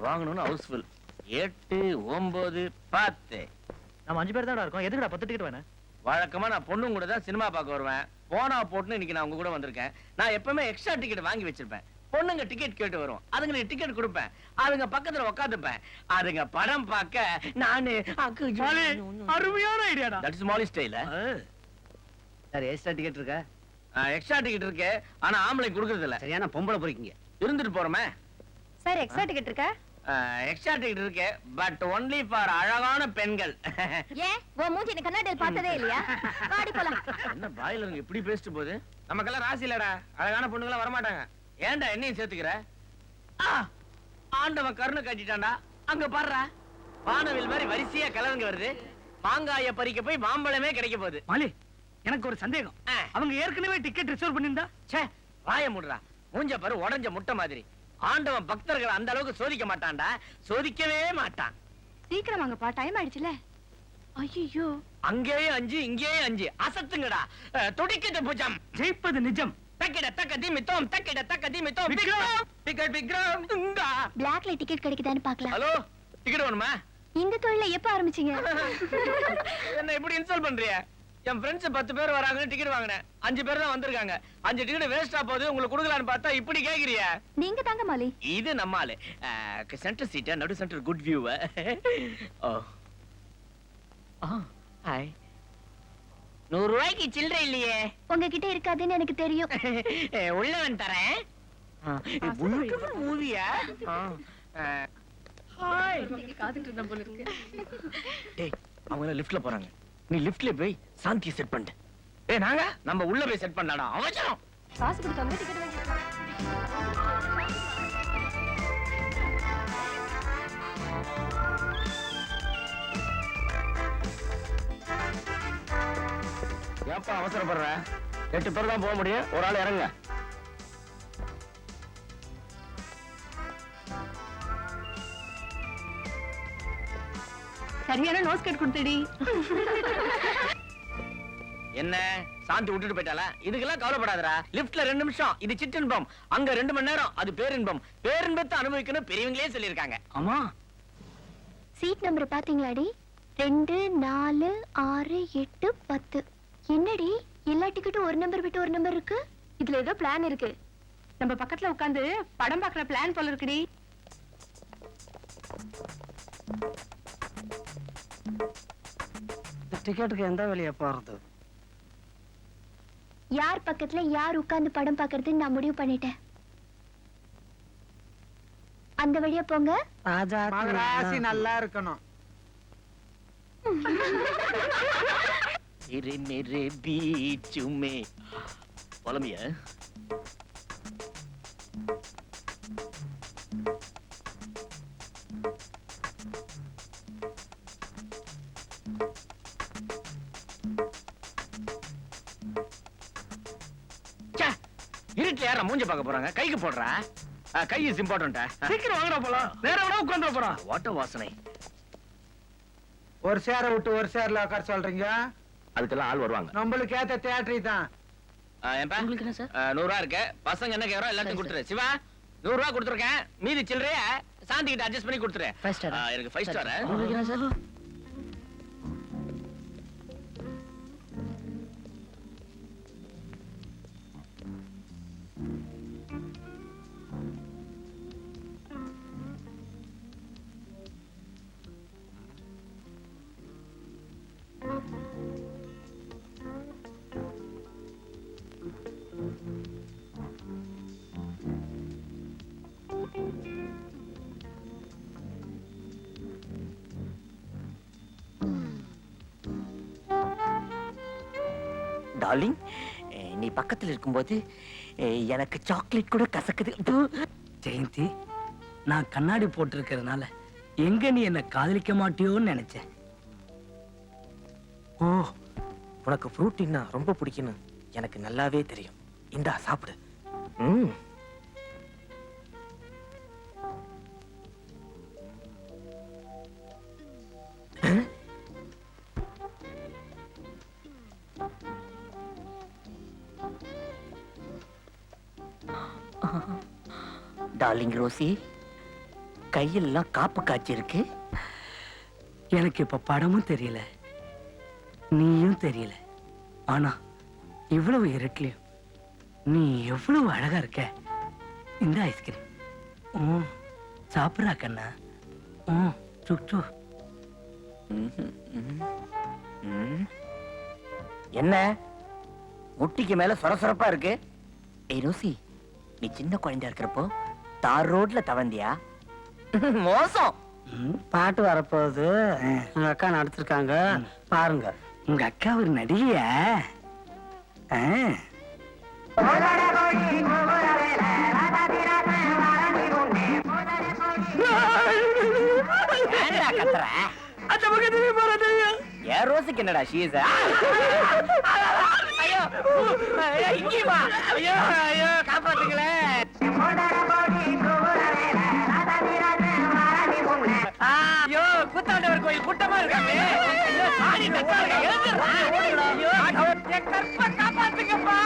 வாங்கணும்னு ஹவுஸ்ஃபுல் 8 9 10 நம்ம 5 பேர் தான் இருக்கோம். எதுக்குடா 10 டிக்கெட் வேணும்? வழக்கமா நான் பொண்ணுங்க கூட தான் சினிமா பார்க்க வருவேன். போனா போட்டுன்னு இன்னைக்கு நான் உங்க கூட வந்திருக்கேன். நான் எப்பவுமே எக்ஸ்ட்ரா டிக்கெட் வாங்கி வச்சிருப்பேன். பொண்ணுங்க டிக்கெட் கேட்டு வரும், அதுங்களுக்கு டிக்கெட் கொடுப்பேன், அதுங்க பக்கத்துல உட்காந்துப்பேன், அதுங்க படம் பார்க்க நானு. அருமையான ஐடியாடா. That's Mali style. Sir extra ticket இருக்கா? எக்ஸ்ட்ரா டிக்கெட் இருக்கு, ஆனா ஆம்பளை கொடுக்கறது இல்ல. சரியான பொம்பளை போறீங்க. இருந்துட்டு போறோமே. சார் எக்ஸ்ட்ரா டிக்கெட் இருக்கா? எக்ஸ்ட்ரா டிக்கெட் இருக்கு, பட் ஒன்லி ஃபார் அழகான பெண்கள். ஏன் உன் மூஞ்சி நீ கண்ணாடியில் பார்த்ததே இல்லையா? வாடி போலாம். என்ன பாயில இருக்கு இப்படி பேசிட்டு போகுது? நமக்கெல்லாம் ராசி இல்லடா, அழகான பொண்ணுங்களாம் வரமாட்டாங்க. ஏன்டா என்னையும் சேர்த்துக்கிற? ஆண்டவன் கருணை கட்டிட்டான்டா. அங்க பாடுறா, வானவில் மாதிரி வரிசையா கிளவுங்க வருது. மாங்காய பறிக்க போய் மாம்பழமே கிடைக்க போகுது. மாலி, எனக்கு ஒரு சந்தேகம். அவங்க ஏற்கனவே டிக்கெட் ரிசர்வ் பண்ணிருந்தா? ச்சே, வாய மூடுறா. மூஞ்ச பாரு, உடஞ்ச முட்டை மாதிரி. ஆண்டவன் பக்தர்கள் அந்த அளவுக்கு சோதிக்க மாட்டான்டா, சோதிக்கவே மாட்டான். சீக்கிரம் வாங்கப்பா, டைம் ஆயிடுச்சுல. ஐயோ, அங்கேயே 5 இங்கேயே 5. அசத்துங்கடா. துடிக்கிட்டு பூஜம். ஜெயிப்பது நிஜம். தக்கிட தக்க திமித்தோம், தக்கிட தக்க திமித்தோம். டிக்கெட் விக்ரம். பிளாக்ல டிக்கெட் கிடைக்குதான்னு பார்க்கலாம். ஹலோ, டிக்கெட் வேணுமா? இந்த தொழில எப்ப ஆரம்பிச்சீங்க? என்ன இப்படி இன்சல்ட் பண்றிய? என் ஃப்ரெண்ட்ஸ் 10 பேர் வராங்க, டிக்கெட் வாங்கினேன். 5 பேர் தான் வந்திருக்காங்க. 5 டிக்கெட் வேஸ்டா போகுது, உங்களுக்கு கொடுக்கலான்னு பார்த்தா இப்படி கேக்குறிய. நீங்க தாங்க மாலி. இது நம்ம ஆளு. சென்டர் சீட், நடு சென்டர், குட் வியூ. ஹாய். 100 ரூபாய்க்கு சில்லறை இல்லையே. உங்ககிட்ட இருக்காதுன்னு எனக்கு தெரியும். உள்ளவன் தரேன். மூவியா? ஹாய். காத்துட்டு இருந்த போல இருக்கு. டேய், அவங்க லிஃப்ட்ல போறாங்க. நீ லிஃப்ட்ல போய் சாந்தி செட் பண்ணு. டேய், நாங்க நம்ம உள்ள போய் செட் பண்ணலாம்டா. அவசரம். காசு கொடுக்காம டிக்கெட் வாங்கிக்கலாம். ஏப்பா அவசரப்படுற? 8 பேர் தான் போக முடியும், ஒரு ஆள் இறங்க. சரியான நோஸ் கட் கொடுத்தடி. என்ன சாந்தி விட்டுட்டு போயிட்டாளா? இதுக்கெல்லாம் கவலைப்படாதடா. லிஃப்ட்ல 2 நிமிஷம், இது சிற்றின்பம். அங்க 2 மணி நேரம், அது பேரின்பம். பேரின்பத்தை அனுபவிக்கணும் பெரியவங்களே சொல்லியிருக்காங்க. ஆமா. சீட் நம்பர் பாத்தீங்களாடி? 2 4 6 8 10. என்னடி எல்லா டிக்கெட்டும் ஒரு நம்பர் விட்டு ஒரு நம்பர் இருக்கு? இதுல ஏதோ பிளான் இருக்கு. நம்ம பக்கத்துல உட்கார்ந்து படம் பார்க்கற பிளான் போல இருக்குடி. டிக்கெட்டுக்கு எந்த வழியா போறது? யார் பக்கத்துல யார் உட்கார்ந்து படம் பார்க்கறதுன்னு நான் முடிவு பண்ணிட்டேன். அந்த வழியா போங்க. ராசி நல்லா இருக்கணும். तेरे मेरे बीच में पलमिया இருட்டுல யாரா மூஞ்ச பார்க்க போறாங்க? கைக்கு போடுறா. கை இஸ் இம்பார்ட்டன்ட்டா. சீக்கிரம் வாங்கடா போலாம். நேரா வேணா உட்கார்ந்து போறோம். வாட்ட வாசனை. ஒரு சேர விட்டு ஒரு சேர்ல உட்கார சொல்றீங்க? அதுக்கெல்லாம் ஆள் வருவாங்க. நம்மளுக்கு ஏத்த தியேட்டரி தான். உங்களுக்கு என்ன சார்? 100 ரூபா இருக்கு. பசங்க என்ன கேக்குறோம் எல்லாத்தையும் கொடுத்துரு. சிவா 100 ரூபா கொடுத்துருக்கேன். மீதி சில்லறைய சாந்தி கிட்ட அட்ஜஸ்ட் பண்ணி கொடுத்துரு. எனக்கு 5 ஸ்டார். உங்களுக்கு என்ன சார்? டார்லிங், நீ பக்கத்துல இருக்கும்போது எனக்கு சாக்லேட் கூட கசக்குது. ஜெயந்தி, நான் கண்ணாடி போட்டிருக்கிறதுனால எங்க நீ என்ன காதலிக்க மாட்டியோன்னு நினைச்சேன். ஓ, உனக்கு ஃப்ரூட்டின்னா ரொம்ப பிடிக்குன்னு எனக்கு நல்லாவே தெரியும். இந்தா சாப்பிடு. டார்லிங் ரோசி, கையெல்லாம் காப்பு காய்ச்சி இருக்கு. எனக்கு இப்ப படமும் தெரியல, நீயும் தெரியல. ஆனா இவ்வளவு இருட்டிலையும் நீ எவ்வளவு அழகா இருக்க. இந்த ஐஸ்கிரீம் சாப்பிட்றா கண்ணா. சுட்டு என்ன முட்டிக்கு மேல சொரசொரப்பா இருக்கு? ஏய் ரோசி, நீ சின்ன குழந்தையா இருக்கிறப்போ தார் ரோட்ல தவந்தியா? மோசம். பாட்டு வரப்போகுது. எங்க அக்கா நடத்திருக்காங்க பாருங்க. உங்க அக்கா ஒரு நடிகையா? ஏன்டா கத்துற? அந்த பக்கத்துல போறது ஏன் ரோசிக்கு என்னடா ஷீஸ்? ஐயோ இங்கே வா. ஐயோ ஐயோ காப்பாத்துங்களே. ஐயோ கூத்தாண்டவர் கோயில் கூட்டமா இருக்காங்க. ஐயோ சாணி தக்காளி எழுந்துடுறா. ஐயோ என் கற்பை காப்பாத்துங்கப்பா.